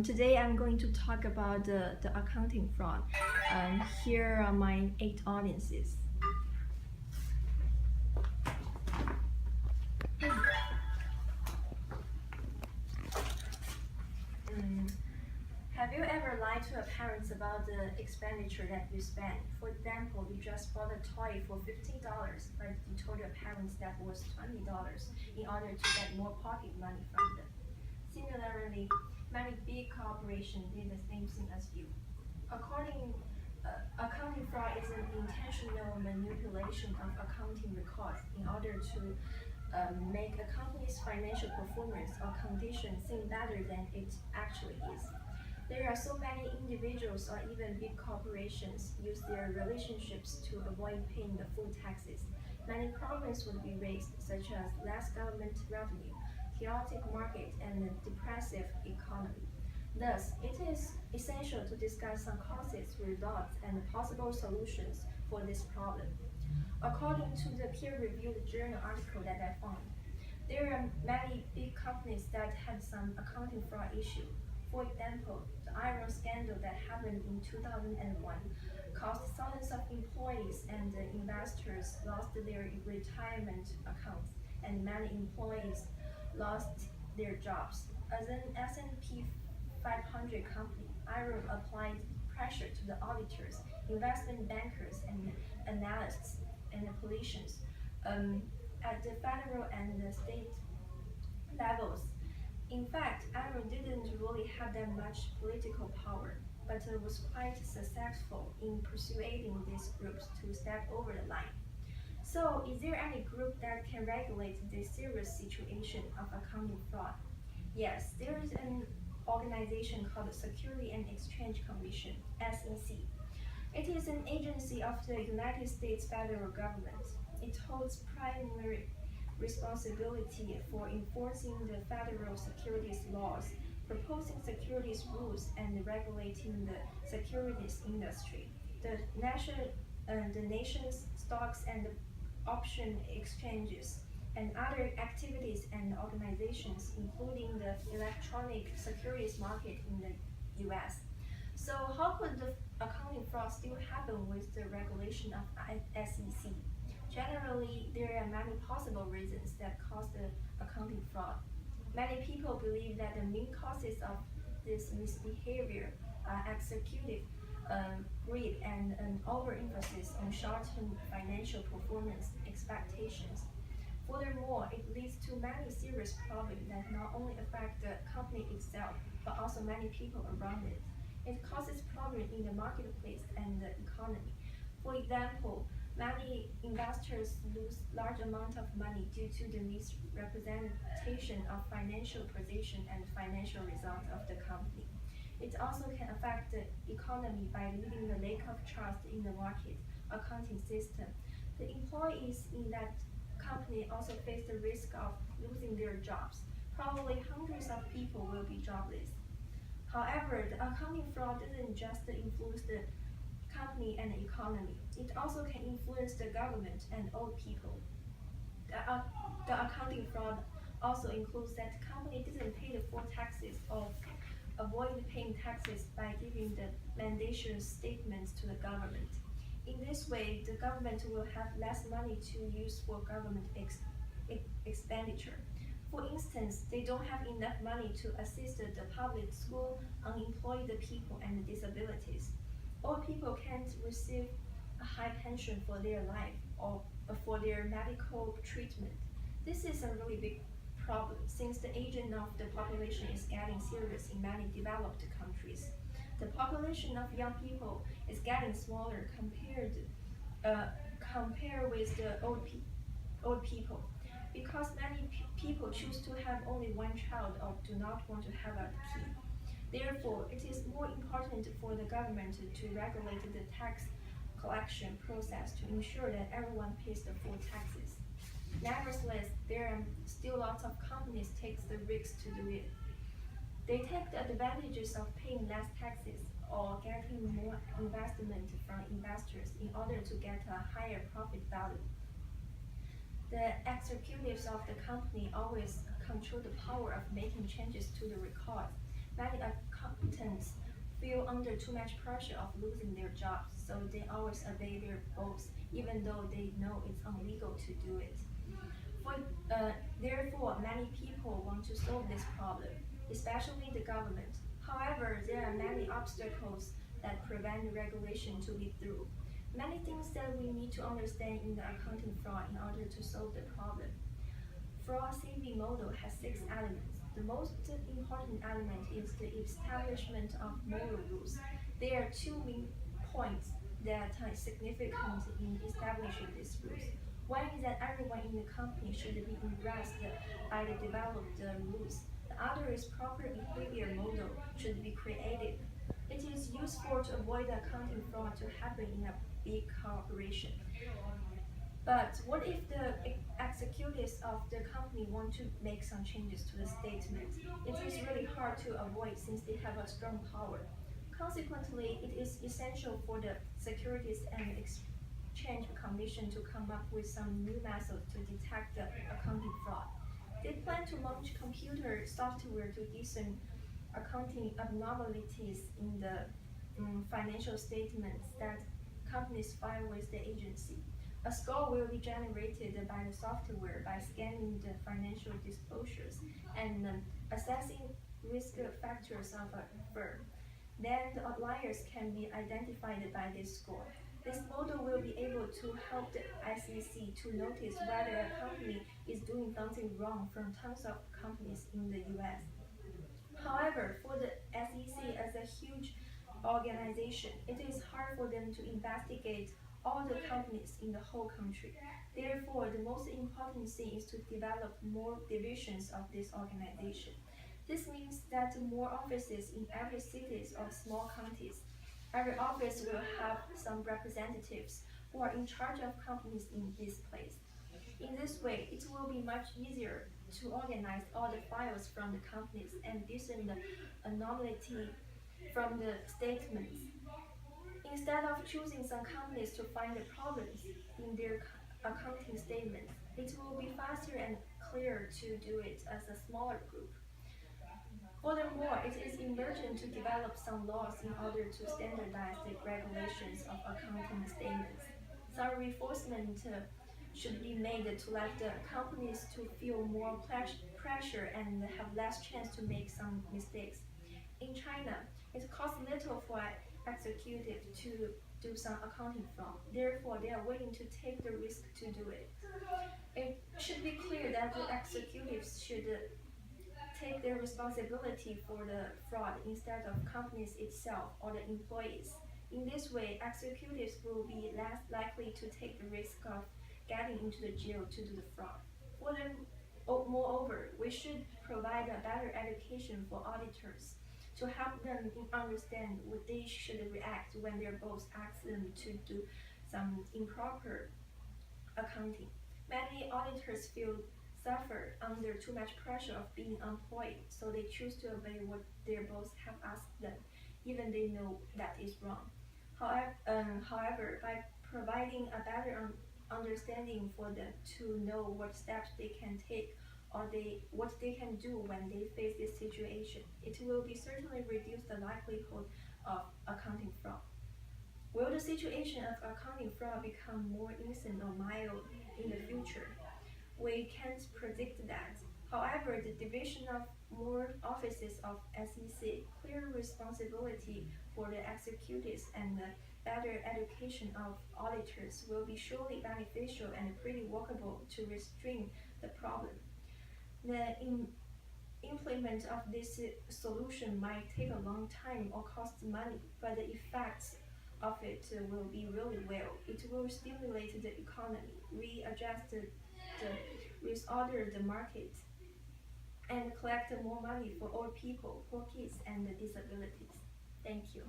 Today I'm going to talk about the accounting fraud. Here are my 8 audiences. Have you ever lied to your parents about the expenditure that you spent? For example, you just bought a toy for $15, but you told your parents that was $20 in order to get more pocket money from them. Similarly, many big corporations did the same thing as you. Accounting fraud is an intentional manipulation of accounting records in order to make a company's financial performance or condition seem better than it actually is. There are so many individuals or even big corporations use their relationships to avoid paying the full taxes. Many problems would be raised, such as less government revenue, chaotic market, and a depressive economy. Thus, it is essential to discuss some causes, results, and possible solutions for this problem. According to the peer-reviewed journal article that I found, there are many big companies that had some accounting fraud issue. For example, the iron scandal that happened in 2001 caused thousands of employees and investors lost their retirement accounts, and many employees lost their jobs. As an S&P 500 company, Iron applied pressure to the auditors, investment bankers, and analysts and politicians at the federal and the state levels. In fact, Iron didn't really have that much political power, but it was quite successful in persuading these groups to step over the line. So, is there any group that can regulate this serious situation of accounting fraud? Yes, there is an organization called the Security and Exchange Commission, SEC. It is an agency of the United States federal government. It holds primary responsibility for enforcing the federal securities laws, proposing securities rules, and regulating the securities industry. The nation's stocks and option exchanges, and other activities and organizations, including the electronic securities market in the US. So how could the accounting fraud still happen with the regulation of SEC? Generally, there are many possible reasons that cause the accounting fraud. Many people believe that the main causes of this misbehavior are executive greed and an overemphasis on short-term financial performance expectations. Furthermore, it leads to many serious problems that not only affect the company itself, but also many people around it. It causes problems in the marketplace and the economy. For example, many investors lose large amounts of money due to the misrepresentation of financial position and financial results of the company. It also can affect the economy by leading the lack of trust in the market accounting system. The employees in that company also face the risk of losing their jobs. Probably hundreds of people will be jobless. However, the accounting fraud doesn't just influence the company and the economy. It also can influence the government and old people. The accounting fraud also includes that the company doesn't pay the full taxes or avoid paying taxes by giving the mendacious statements to the government. In this way, the government will have less money to use for government expenditure. For instance, they don't have enough money to assist the public school, unemployed people, and disabilities. Old people can't receive a high pension for their life or for their medical treatment. This is a really big problem since the aging of the population is getting serious in many developed countries. The population of young people is getting smaller compared with the old people, because many people choose to have only one child or do not want to have a kid. Therefore, it is more important for the government to regulate the tax collection process to ensure that everyone pays the full taxes. Nevertheless, there are still lots of companies take the risk to do it. They take the advantages of paying less taxes or getting more investment from investors in order to get a higher profit value. The executives of the company always control the power of making changes to the records. accountants feel under too much pressure of losing their jobs, so they always obey their boss, even though they know it's illegal to do it. For, Therefore, many people want to solve this problem, especially the government. However, there are many obstacles that prevent regulation to be through. Many things that we need to understand in the accounting fraud in order to solve the problem. Fraud CV model has 6 elements. The most important element is the establishment of moral rules. There are 2 main points that are significant in establishing these rules. One is that everyone in the company should be impressed by the developed rules. The other is proper behavior model should be created. It is useful to avoid accounting fraud to happen in a big corporation. But what if the executives of the company want to make some changes to the statement? It is really hard to avoid since they have a strong power. Consequently, it is essential for the Securities and Exchange Commission to come up with some new methods to detect the accounting fraud. They plan to launch computer software to discern accounting abnormalities in the financial statements that companies file with the agency. A score will be generated by the software by scanning the financial disclosures and assessing risk factors of a firm. Then the outliers can be identified by this score. This model will be able to help the SEC to notice whether a company is doing something wrong from tons of companies in the US. However, for the SEC as a huge organization, it is hard for them to investigate all the companies in the whole country. Therefore, the most important thing is to develop more divisions of this organization. This means that more offices in every cities or small counties. Every office will have some representatives who are in charge of companies in this place. In this way, it will be much easier to organize all the files from the companies and discern the anomaly from the statements. Instead of choosing some companies to find the problems in their accounting statements, it will be faster and clearer to do it as a smaller group. Furthermore, it is emergent to develop some laws in order to standardize the regulations of accounting statements. Some reinforcement should be made to let the companies to feel more pressure and have less chance to make some mistakes. In China, it costs little for executive to do some accounting fraud. Therefore, they are willing to take the risk to do it. It should be clear that the executives should take their responsibility for the fraud instead of companies itself or the employees. In this way, executives will be less likely to take the risk of getting into the jail to do the fraud. Moreover, we should provide a better education for auditors to help them understand what they should react when their boss asks them to do some improper accounting. Many auditors suffer under too much pressure of being employed, so they choose to obey what their boss have asked them, even they know that is wrong. However, by providing a better understanding for them to know what steps they can take or what they can do when they face this situation, it will be certainly reduce the likelihood of accounting fraud. Will the situation of accounting fraud become more innocent or mild in the future? We can't predict that. However, the division of more offices of SEC, clear responsibility for the executives, and the better education of auditors will be surely beneficial and pretty workable to restrain the problem. The implement of this solution might take a long time or cost money, but the effects of it will be really well. It will stimulate the economy, readjust the reorder the market, and collect more money for old people, poor kids, and disabilities. Thank you.